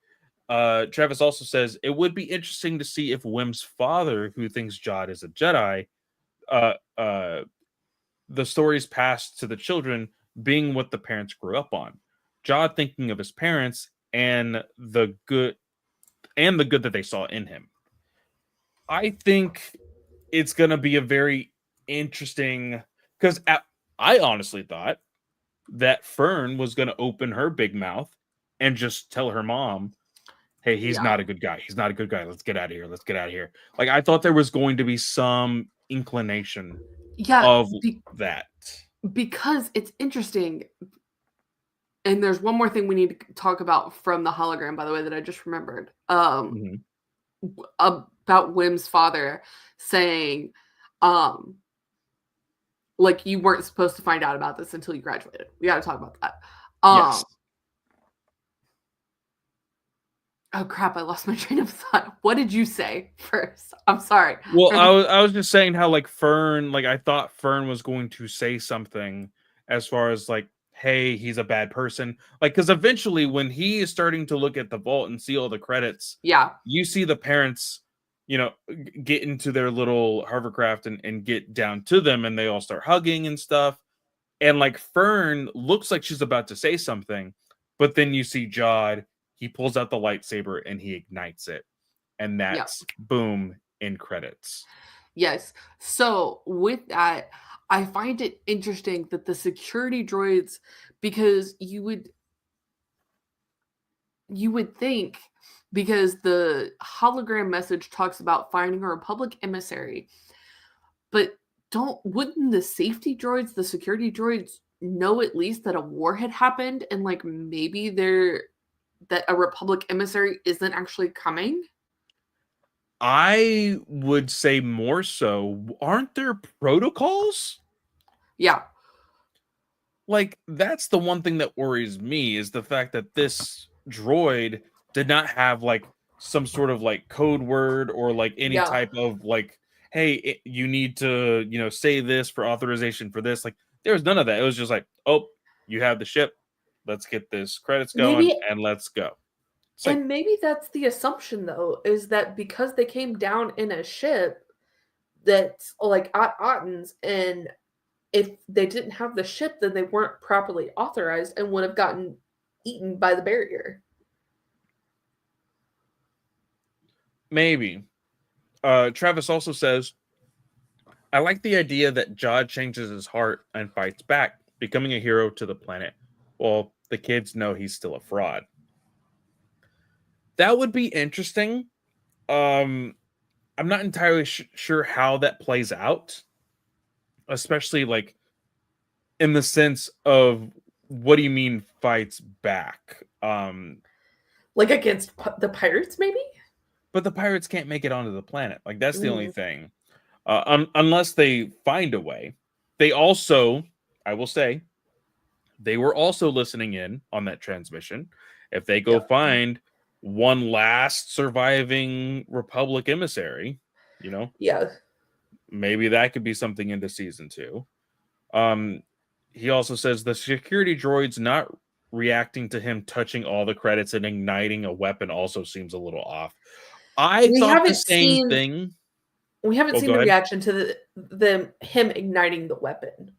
Travis also says it would be interesting to see if Wim's father, who thinks Jod is a Jedi, uh uh the stories passed to the children being what the parents grew up on. Jod thinking of his parents and the good that they saw in him. I think it's going to be a very interesting, because I honestly thought that Fern was going to open her big mouth and just tell her mom, "Hey, he's Yeah. not a good guy. He's not a good guy. Let's get out of here. Let's get out of here." Like I thought there was going to be some inclination Yeah, of that. because it's interesting. And there's one more thing we need to talk about from the hologram, by the way, that I just remembered. Mhm. About Wim's father saying, um, like you weren't supposed to find out about this until you graduated. We got to talk about that. Yes. Oh crap! I lost my train of thought. What did you say first? I'm sorry. Well, I was just saying how like Fern, like I thought Fern was going to say something as far as like, hey, he's a bad person. Like, because eventually when he is starting to look at the vault and see all the credits, Yeah. you see the parents, get into their little hovercraft and get down to them and they all start hugging and stuff. And like Fern looks like she's about to say something, but then you see Jod, he pulls out the lightsaber and he ignites it. And Yeah. that's boom in credits. Yes. So with that, I find it interesting that the security droids, because you would think, because the hologram message talks about finding a Republic emissary, but don't wouldn't the safety droids, the security droids, know at least that a war had happened and like maybe that a Republic emissary isn't actually coming? I would say more so. Aren't there protocols? Yeah. Like, that's the one thing that worries me is the fact that this droid did not have like some sort of like code word or like any Yeah. type of like, hey, you need to, say this for authorization for this. Like, there was none of that. It was just like, oh, you have the ship. let's get this credits going, Maybe, and let's go. It's like, and maybe that's the assumption though, is that because they came down in a ship that's like at Otten's, and if they didn't have the ship, then they weren't properly authorized and would have gotten eaten by the barrier. maybe. Travis also says, I like the idea that Jod changes his heart and fights back, becoming a hero to the planet. Well, the kids know he's still a fraud. That would be interesting. I'm not entirely sure how that plays out, especially like in the sense of what do you mean fights back? Like against the pirates, maybe? But the pirates can't make it onto the planet. Like that's the only Mm, thing. Unless they find a way. They also, I will say, they were also listening in on that transmission. If they go yeah. find one last surviving Republic emissary, you know, Yeah. maybe that could be something into season 2. He also says the security droids not reacting to him touching all the credits and igniting a weapon also seems a little off. I We thought the haven't same seen thing. we haven't Oh, seen go the ahead. reaction to the him igniting the weapon.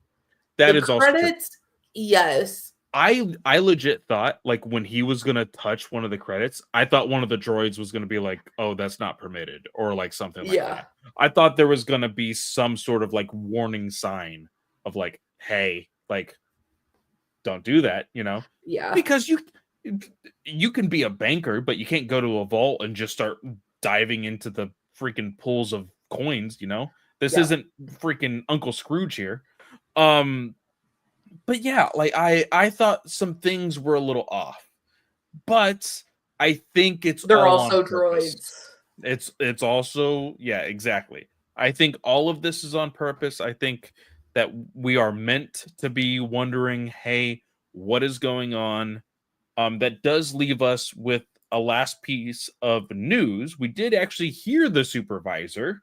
That The is also true. credits, yes. I legit thought like when he was gonna touch one of the credits, I thought one of the droids was gonna be like, "Oh, that's not permitted," or like something like Yeah. that. I thought there was gonna be some sort of like warning sign of like, "Hey, like, don't do that," you know, Yeah. because you can be a banker, but you can't go to a vault and just start diving into the freaking pools of coins. You know, this Yeah. isn't freaking Uncle Scrooge here. Um, but yeah, like I thought some things were a little off, but I think it's They're all on also purpose. droids. It's also, yeah, exactly. I think all of this is on purpose. I think that we are meant to be wondering, hey, what is going on? That does leave us with a last piece of news. We did actually hear the supervisor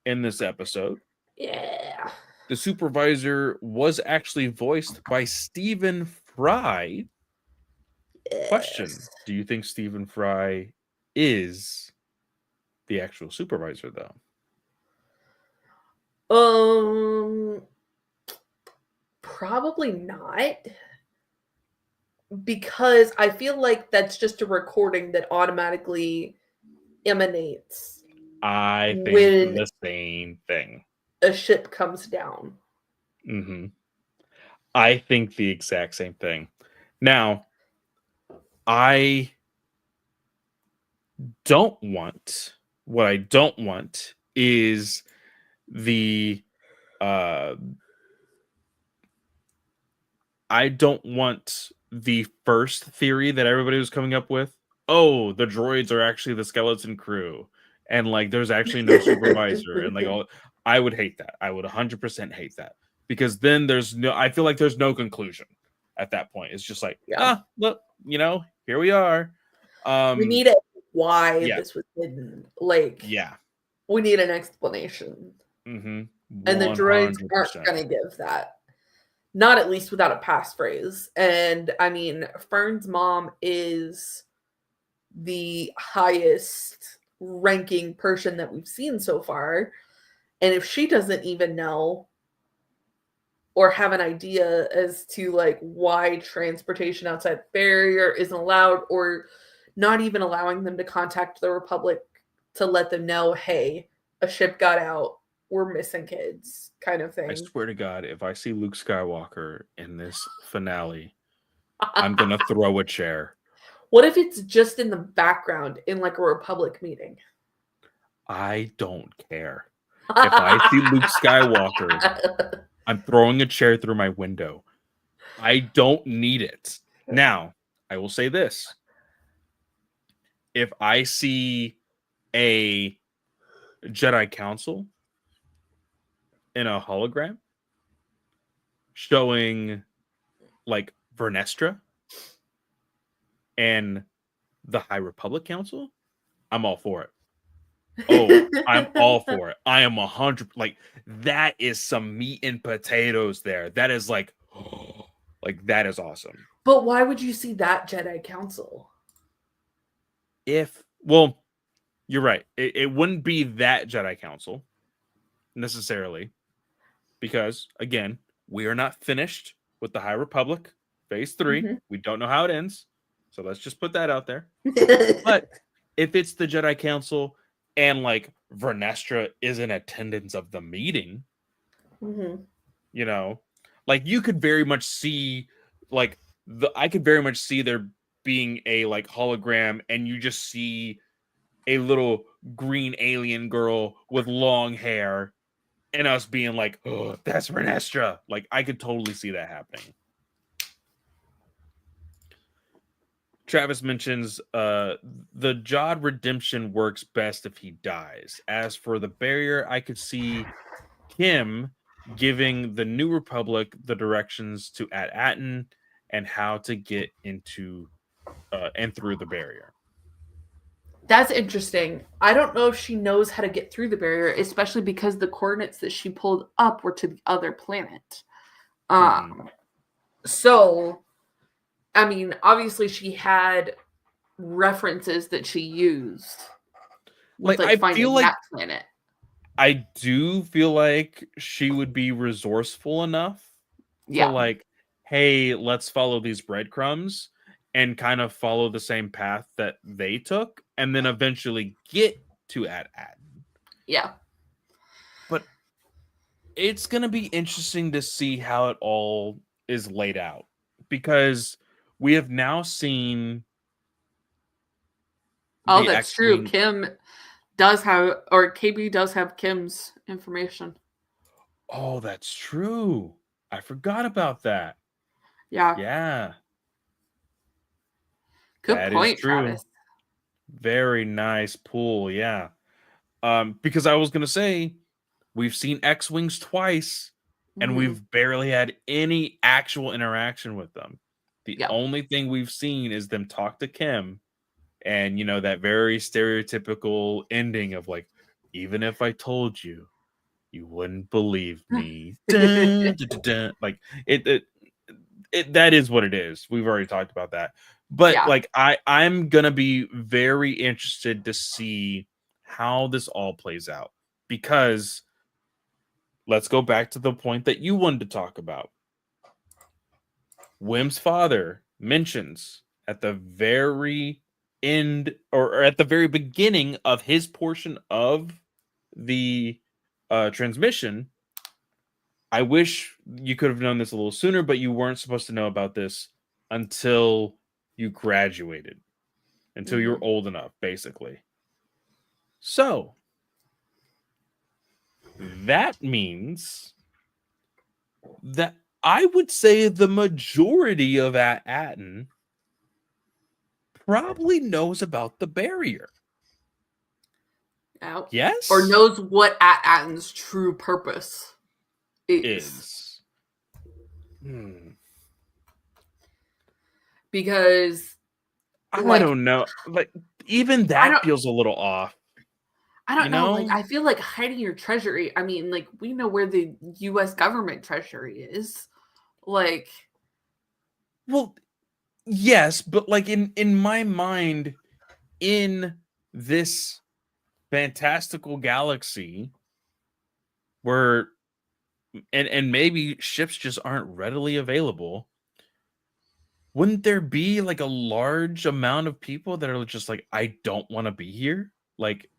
in this episode. Yeah. The supervisor was actually voiced by Stephen Fry. Question: Yes. do you think Stephen Fry is the actual supervisor, though? Um, Probably not, because I feel like that's just a recording that automatically emanates I think when the same thing. a ship comes down. Hmm. I think the exact same thing. Now, I don't want what I don't want is the uh I don't want the first theory that everybody was coming up with. Oh, the droids are actually the skeleton crew, and like there's actually no supervisor, and like all. I would hate that. I would 100% hate that, because then there's no. I feel like there's no conclusion at that point. It's just like, Yeah. look, here we are. We need a why Yeah, this was hidden. Like, yeah, we need an explanation. mm-hmm, And the droids aren't 100%. going to give that. Not at least without a passphrase. And I mean, Fern's mom is the highest ranking person that we've seen so far. And if she doesn't even know or have an idea as to like why transportation outside barrier isn't allowed, or not even allowing them to contact the Republic to let them know, hey, a ship got out, we're missing kids, kind of I thing. swear to God, if I see Luke Skywalker in this finale, I'm gonna throw a chair. What if it's just in the background in like a Republic meeting? I don't care. If I see Luke Skywalker, I'm throwing a chair through my window. I don't need it. Now, I will say this. If I see a Jedi Council in a hologram showing like Vernestra and the High Republic Council, I'm all for it. Oh, I'm all for it. I am 100. Like that is some meat and potatoes there. That is like, like that is awesome. But why would you see that Jedi Council? Well, you're right. It wouldn't be that Jedi Council necessarily, because again, we are not finished with the High Republic Phase 3. Mhm. We don't know how it ends. So let's just put that out there. But if it's the Jedi Council and like Vernestra is in attendance of the meeting, Mhm. you know, like you could very much see like I could very much see there being a like hologram and you just see a little green alien girl with long hair and us being like, oh, that's Vernestra. Like I could totally see that happening. Travis mentions the Jod redemption works best if he dies. As for the barrier, I could see Kim giving the New Republic the directions to At-Aten and how to get into and through the barrier. That's interesting. I don't know if she knows how to get through the barrier, especially because the coordinates that she pulled up were to the other planet. Mm-hmm. So, I mean, obviously she had references that she used with Like like I feel finding like that planet. I do feel like she would be resourceful enough to Yeah. like, hey, let's follow these breadcrumbs and kind of follow the same path that they took and then eventually get to At-Aten. Yeah. But it's going to be interesting to see how it all is laid out because we have now seen Oh, the that's true. X-Wing. Kim does have, or KB does have Kim's information. Oh, that's true. I forgot about that. Yeah. Yeah, Good that is point, true. Travis. Very nice pool, yeah. Because I was gonna say we've seen X-Wings twice, and Hmm. we've barely had any actual interaction with them. The Yeah. only thing we've seen is them talk to Kim, and you know that very stereotypical ending of like, even if I told you, you wouldn't believe me. Dun, dun, dun, dun. Like it that is what it is. We've already talked about that. But Yeah. like I'm gonna be very interested to see how this all plays out because let's go back to the point that you wanted to talk about. Wim's father mentions at the very end or at the very beginning of his portion of the transmission. I wish you could have known this a little sooner, but you weren't supposed to know about this until you graduated, until you Hmm. were old enough, basically. So that means that I would say the majority of Atten probably knows about the barrier. Yeah. Or Yes? knows what Atten's true purpose is. Is. Hmm. Because, I like, don't know. Like, even I that don't feels a little off, I you don't know. Like, know? I feel like hiding your treasury. I mean, like, we know where the US government treasury is. Like, Well, yes, but like in my mind, in this fantastical galaxy where and maybe ships just aren't readily available, wouldn't there be like a large amount of people that are just like, I don't want to be here? Like,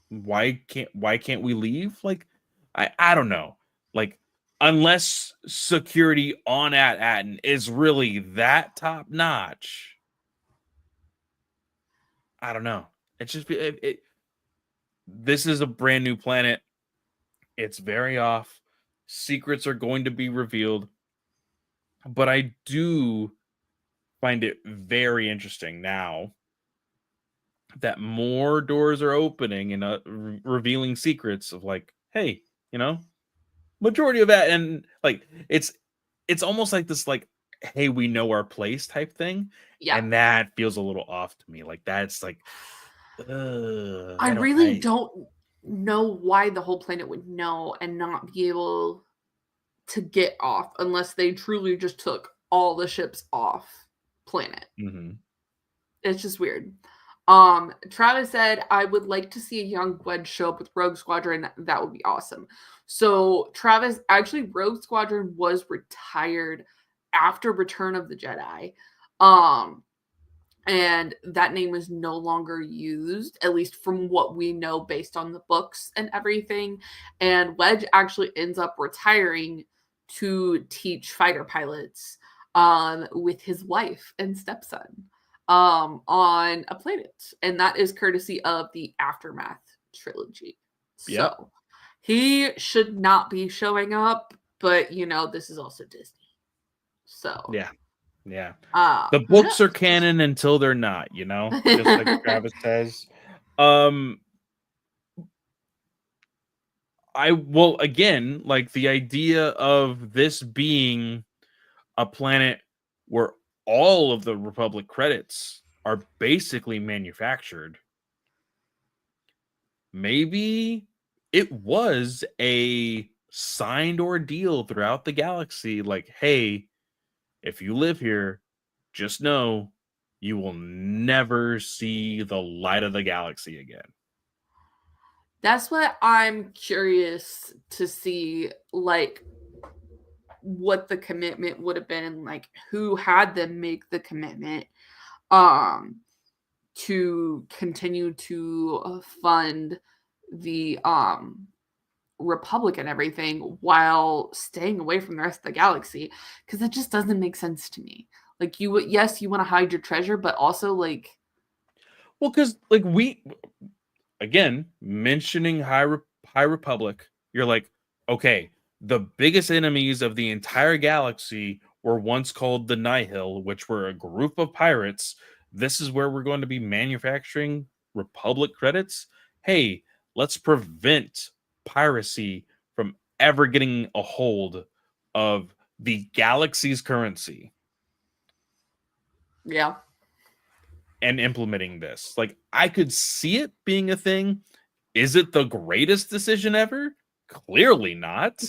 why can't we leave? Like, I don't know. Like, unless security on At-Aten is really that top notch, I don't know. It's just this is a brand new planet. It's very off. Secrets are going to be revealed. But I do find it very interesting now that more doors are opening and revealing secrets of like, hey, you know, majority of that, and like it's almost like this like, hey, we know our place type thing, yeah. and that feels a little off to me. Like that's like, I I don't, really I don't know why the whole planet would know and not be able to get off unless they truly just took all the ships off planet. Mm-hmm. It's just weird. Travis said, I would like to see a young Wedge show up with Rogue Squadron. That would be awesome. So, Travis, actually, Rogue Squadron was retired after Return of the Jedi. And that name is no longer used, at least from what we know based on the books and everything. And Wedge actually ends up retiring to teach fighter pilots with his wife and stepson on a planet. And that is courtesy of the Aftermath trilogy. Yep. So he should not be showing up, but you know, this is also Disney. So yeah. The books are canon until they're not, you know, just like Travis says. Again, like the idea of this being a planet where all of the Republic credits are basically manufactured. Maybe it was a signed ordeal throughout the galaxy. Like, hey, if you live here, just know you will never see the light of the galaxy again. That's what I'm curious to see, like, what the commitment would have been, like, who had them make the commitment to continue to fund the Republic and everything while staying away from the rest of the galaxy, because that just doesn't make sense to me. Like, you want to hide your treasure, but also, like, well, because like again, mentioning High Republic, you're like, okay, the biggest enemies of the entire galaxy were once called the Nihil, which were a group of pirates. This is where we're going to be manufacturing Republic credits. Hey, let's prevent piracy from ever getting a hold of the galaxy's currency. yeah. And implementing this. Like, I could see it being a thing. Is it the greatest decision ever? Clearly not.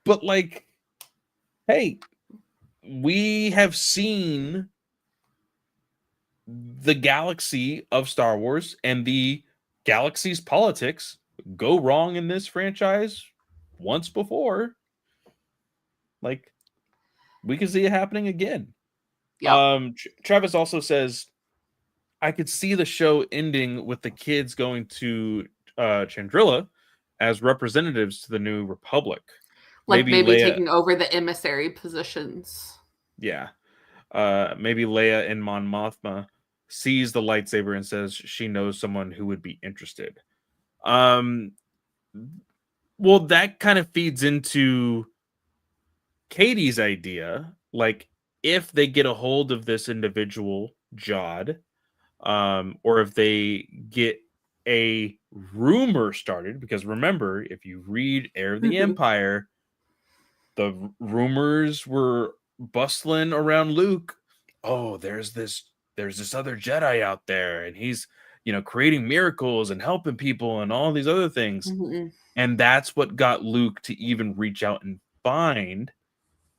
But like, hey, we have seen the galaxy of Star Wars and the galaxy's politics go wrong in this franchise once before. Like, we can see it happening again. Yep. Travis also says, I could see the show ending with the kids going to Chandrilla as representatives to the new Republic. Like maybe Leia, taking over the emissary positions. yeah. Maybe Leia in Mon Mothma sees the lightsaber and says she knows someone who would be interested. Well, that kind of feeds into Katie's idea. Like, if they get a hold of this individual, Jod, or if they get a rumor started, because remember, if you read Heir of the Empire, the rumors were bustling around Luke. Oh, there's this other Jedi out there, and he's, you know, creating miracles and helping people and all these other things. Mm-hmm. And that's what got Luke to even reach out and find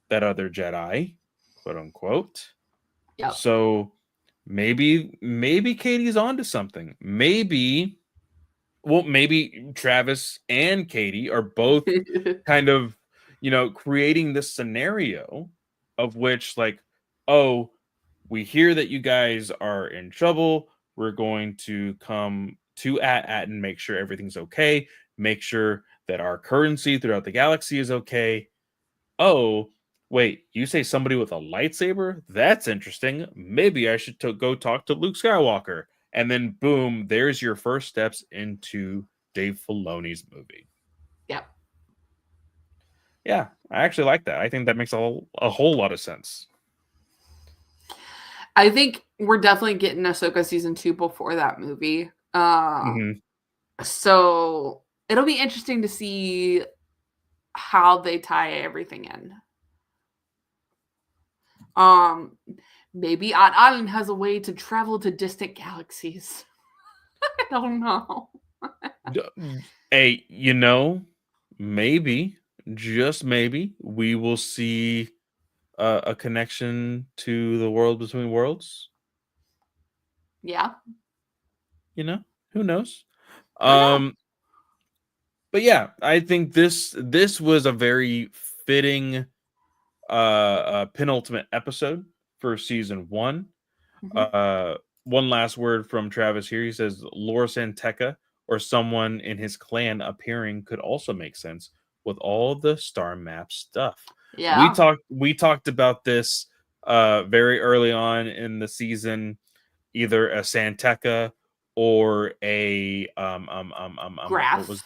that other Jedi, quote unquote. Yep. So maybe Katie's onto something. Maybe Travis and Katie are both kind of, you know, creating this scenario of which, like, oh, we hear that you guys are in trouble. We're going to come to at and make sure everything's okay. Make sure that our currency throughout the galaxy is okay. Oh, wait, you say somebody with a lightsaber? That's interesting. Maybe I should go talk to Luke Skywalker. And then, boom, there's your first steps into Dave Filoni's movie. Yep. Yeah, I actually like that. I think that makes a whole lot of sense. I think we're definitely getting Ahsoka season 2 before that movie. So it'll be interesting to see how they tie everything in. Maybe Odd Island has a way to travel to distant galaxies. I don't know. Hey, maybe, just maybe, we will see a connection to the world between worlds. Yeah. You know, who knows? I don't know. But yeah, I think this was a very fitting penultimate episode for season one. Mhm. Uh, one last word from Travis here. He says Lor Santeca or someone in his clan appearing could also make sense with all the star map stuff. Yeah. We talked about this very early on in the season, either a Santeca or a what Graph. was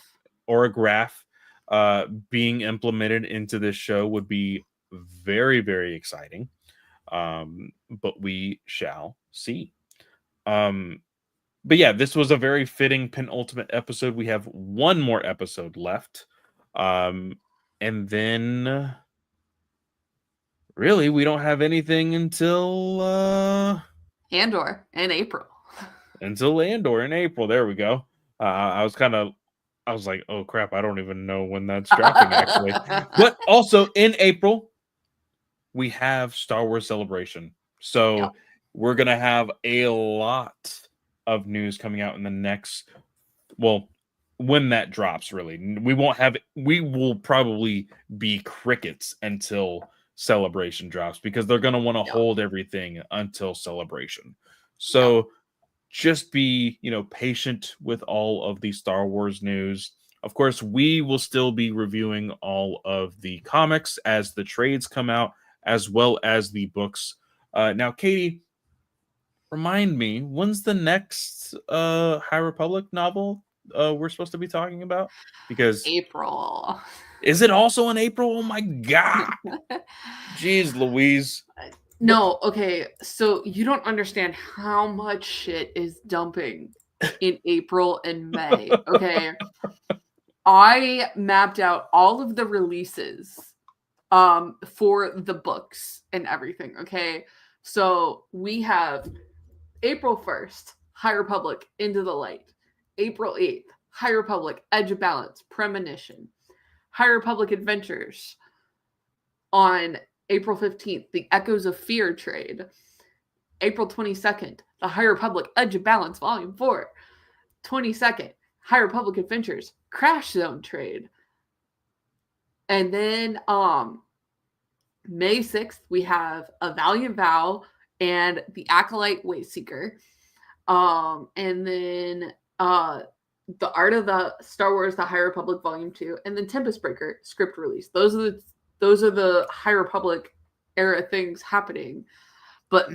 or a graph being implemented into this show would be very, very exciting. But we shall see. Um, but yeah, this was a very fitting penultimate episode. We have one more episode left. And then really we don't have anything Andor in April. until Andor in April. There we go. I was like, oh crap, I don't even know when that's dropping actually. But also in April, we have Star Wars Celebration. Yep. So we're gonna have a lot of news coming out in the next, well, when that drops, really. We will probably be crickets until Celebration drops because they're gonna want to Yep. hold everything until Celebration. Yep. So just be, patient with all of the Star Wars news. Of course, we will still be reviewing all of the comics as the trades come out, as well as the books. Now, Katie, remind me, when's the next High Republic novel we're supposed to be talking about? Because April. is it also in April? Oh my god! Jeez, Louise. No, okay. So you don't understand how much shit is dumping in April and May. Okay. I mapped out all of the releases for the books and everything, okay? So we have April 1st, High Republic Into the Light. April 8th, High Republic Edge of Balance, Premonition. High Republic Adventures on April 15th, The Echoes of Fear trade. April 22nd, The High Republic Edge of Balance Volume 4. 22nd, High Republic Adventures Crash Zone trade. And then May 6th, we have A Valiant Vow and The Acolyte Wayseeker. And then The Art of the Star Wars The High Republic Volume 2 and then Tempest Breaker script release. Those are the High Republic era things happening. But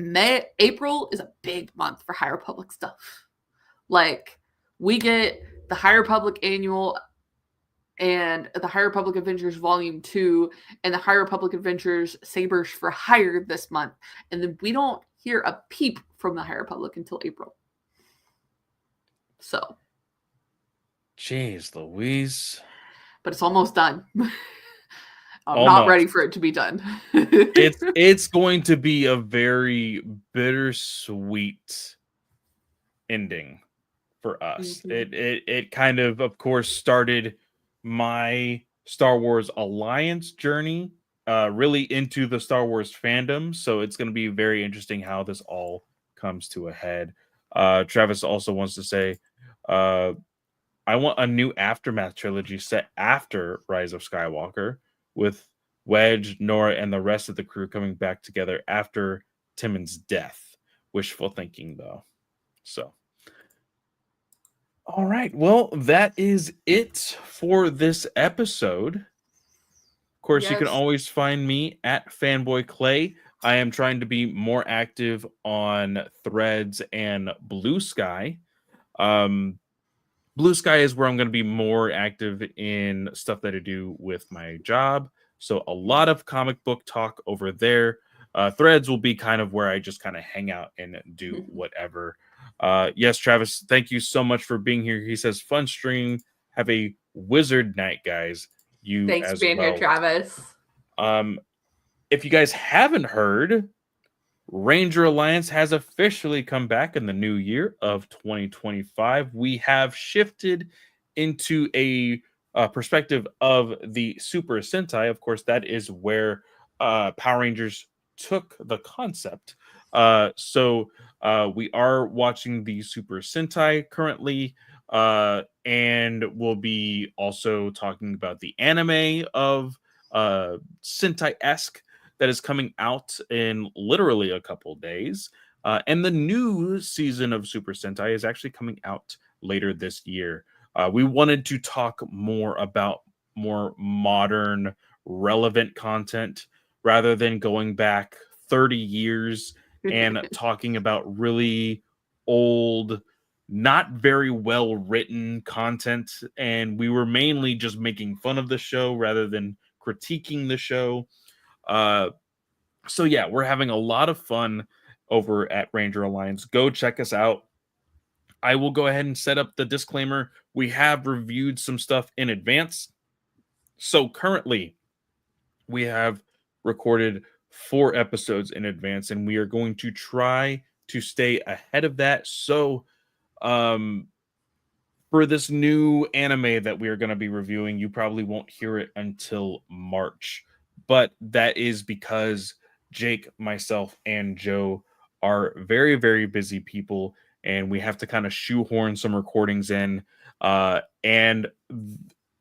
April is a big month for High Republic stuff. Like we get the High Republic annual and the High Republic Adventures Volume 2 and the High Republic Adventures Sabers for Hire this month. And then we don't hear a peep from the High Republic until April. So. Jeez, Louise. But it's almost done. I'm not Almost. ready for it to be done. It's going to be a very bittersweet ending for us. Mhm. It kind of course started my Star Wars Alliance journey really into the Star Wars fandom. So it's going to be very interesting how this all comes to a head. Travis also wants to say, I want a new Aftermath trilogy set after Rise of Skywalker with Wedge, Nora, and the rest of the crew coming back together after Timon's death. Wishful thinking, though. So, all right. Well, that is it for this episode. Of course, you can Yes. always find me at Fanboy Clay. I am trying to be more active on Threads and Blue Sky. Blue Sky is where I'm going to be more active in stuff that I do with my job. So a lot of comic book talk over there. Threads will be kind of where I just kind of hang out and do whatever. Yes, Travis, thank you so much for being here. He says, fun stream. Have a wizard night, guys. You Thanks as for being well. here, Travis. If you guys haven't heard, Ranger Alliance has officially come back in the new year of 2025. We have shifted into a perspective of the Super Sentai. Of course, that is where Power Rangers took the concept. So we are watching the Super Sentai currently, and we'll be also talking about the anime of Sentai-esque that is coming out in literally a couple days. And the new season of Super Sentai is actually coming out later this year. We wanted to talk more about more modern, relevant content rather than going back 30 years and talking about really old, not very well written content. And we were mainly just making fun of the show rather than critiquing the show. So yeah, we're having a lot of fun over at Ranger Alliance. Go check us out. I will go ahead and set up the disclaimer. We have reviewed some stuff in advance. So currently, we have recorded 4 episodes in advance, and we are going to try to stay ahead of that. So, for this new anime that we are going to be reviewing, you probably won't hear it until March. But that is because Jake, myself, and Joe are very, very busy people, and we have to kind of shoehorn some recordings in. And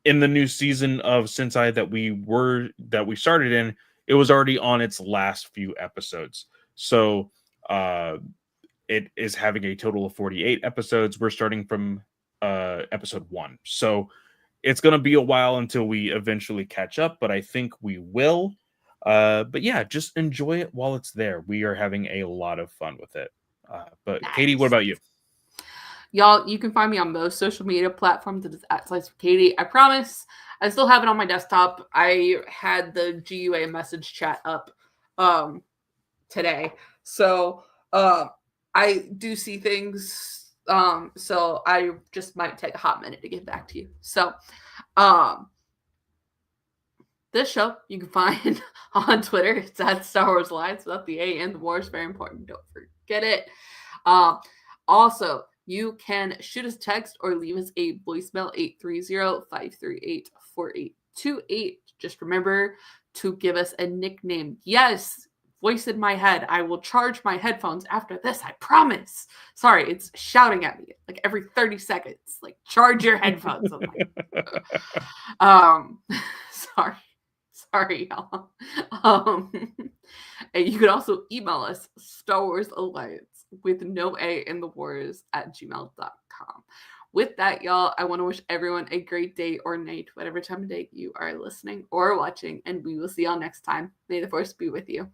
in the new season of Sentai that we started in, it was already on its last few episodes. So it is having a total of 48 episodes. We're starting from episode 1. So it's going to be a while until we eventually catch up, but I think we will. But yeah, just enjoy it while it's there. We are having a lot of fun with it. But Nice. Katie, what about you? Y'all, you can find me on most social media platforms. It is at Slice with Katie. I promise. I still have it on my desktop. I had the GUA message chat up today. So I do see things. So I just might take a hot minute to get back to you. So this show you can find on Twitter. It's at Star Wars Alliance without the A and the Wars. Very important. Don't forget it. Also, you can shoot us a text or leave us a voicemail 830-538-4828. Just remember to give us a nickname. Yes, voice in my head. I will charge my headphones after this. I promise. Sorry, it's shouting at me like every 30 seconds. Like, charge your headphones. Sorry, y'all. And you can also email us Star Wars Alliance with no A in the wars at gmail.com. With that, y'all, I want to wish everyone a great day or night, whatever time of day you are listening or watching, and we will see y'all next time. May the Force be with you.